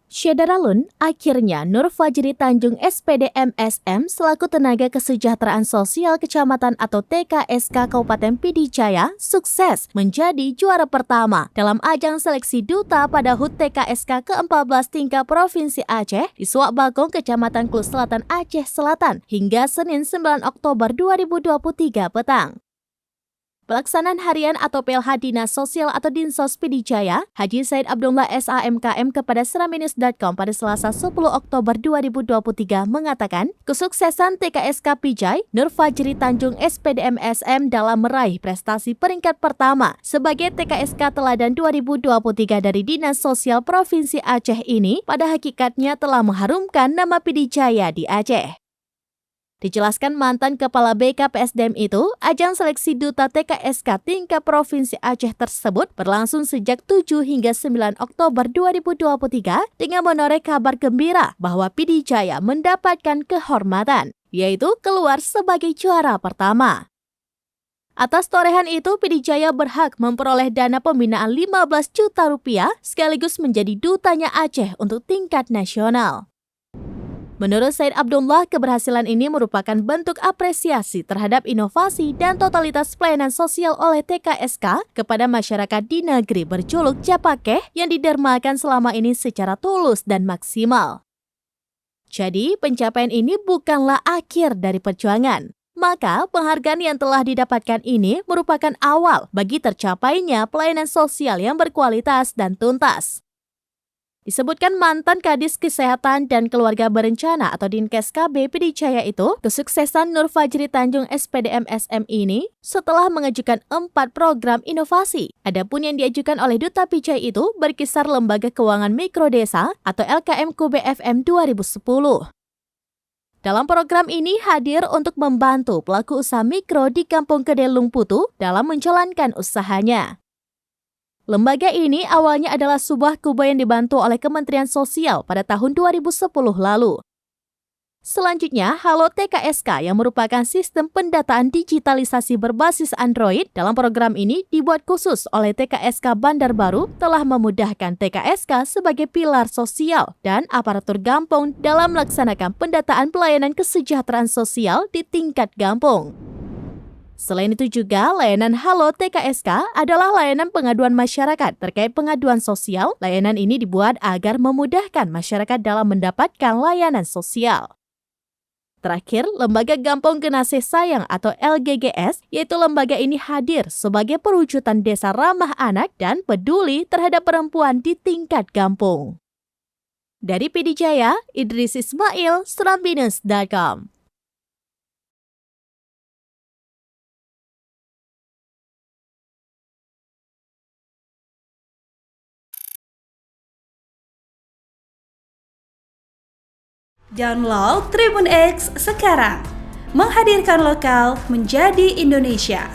Syedaralun, akhirnya Nur Fajri Tanjung SPD MSM selaku Tenaga Kesejahteraan Sosial Kecamatan atau TKSK Kabupaten Pidijaya sukses menjadi juara pertama dalam ajang seleksi duta pada HUT TKSK ke-14 tingkat Provinsi Aceh di Suak Bagong, Kecamatan Klus Selatan, Aceh Selatan hingga Senin 9 Oktober 2023 petang. Pelaksanaan harian atau PLH Dinas Sosial atau Dinsos Pidijaya, Haji Said Abdullah SAMKM kepada Seraminus.com pada Selasa 10 Oktober 2023 mengatakan, kesuksesan TKSK Pijai Nur Fajri Tanjung SPD MSM dalam meraih prestasi peringkat pertama sebagai TKSK Teladan 2023 dari Dinas Sosial Provinsi Aceh ini pada hakikatnya telah mengharumkan nama Pidijaya di Aceh. Dijelaskan mantan Kepala BKPSDM itu, ajang seleksi duta TKSK tingkat Provinsi Aceh tersebut berlangsung sejak 7 hingga 9 Oktober 2023 dengan menoreh kabar gembira bahwa Pidijaya mendapatkan kehormatan, yaitu keluar sebagai juara pertama. Atas torehan itu, Pidijaya berhak memperoleh dana pembinaan 15 juta rupiah sekaligus menjadi dutanya Aceh untuk tingkat nasional. Menurut Said Abdullah, keberhasilan ini merupakan bentuk apresiasi terhadap inovasi dan totalitas pelayanan sosial oleh TKSK kepada masyarakat di negeri berjuluk Japakeh yang didermakan selama ini secara tulus dan maksimal. Jadi, pencapaian ini bukanlah akhir dari perjuangan. Maka, penghargaan yang telah didapatkan ini merupakan awal bagi tercapainya pelayanan sosial yang berkualitas dan tuntas. Disebutkan mantan Kadis Kesehatan dan Keluarga Berencana atau Dinkes KB Pidijaya itu, kesuksesan Nur Fajri Tanjung SPD MSM ini setelah mengajukan 4 program inovasi. Adapun yang diajukan oleh Duta Pijai itu berkisar Lembaga Keuangan Mikrodesa atau LKM KUBFM 2010. Dalam program ini hadir untuk membantu pelaku usaha mikro di Kampung Kedelung Putu dalam menjalankan usahanya. Lembaga ini awalnya adalah sebuah kuba yang dibantu oleh Kementerian Sosial pada tahun 2010 lalu. Selanjutnya, Halo TKSK yang merupakan sistem pendataan digitalisasi berbasis Android dalam program ini dibuat khusus oleh TKSK Bandar Baru telah memudahkan TKSK sebagai pilar sosial dan aparatur Gampong dalam melaksanakan pendataan pelayanan kesejahteraan sosial di tingkat Gampong. Selain itu juga, layanan Halo TKSK adalah layanan pengaduan masyarakat terkait pengaduan sosial. Layanan ini dibuat agar memudahkan masyarakat dalam mendapatkan layanan sosial. Terakhir, Lembaga Gampong Genasih Sayang atau LGGS, yaitu lembaga ini hadir sebagai perwujudan desa ramah anak dan peduli terhadap perempuan di tingkat Gampong. Dari Pidijaya, Idris Ismail, Seraminus.com. Download Tribun X sekarang, menghadirkan lokal menjadi Indonesia.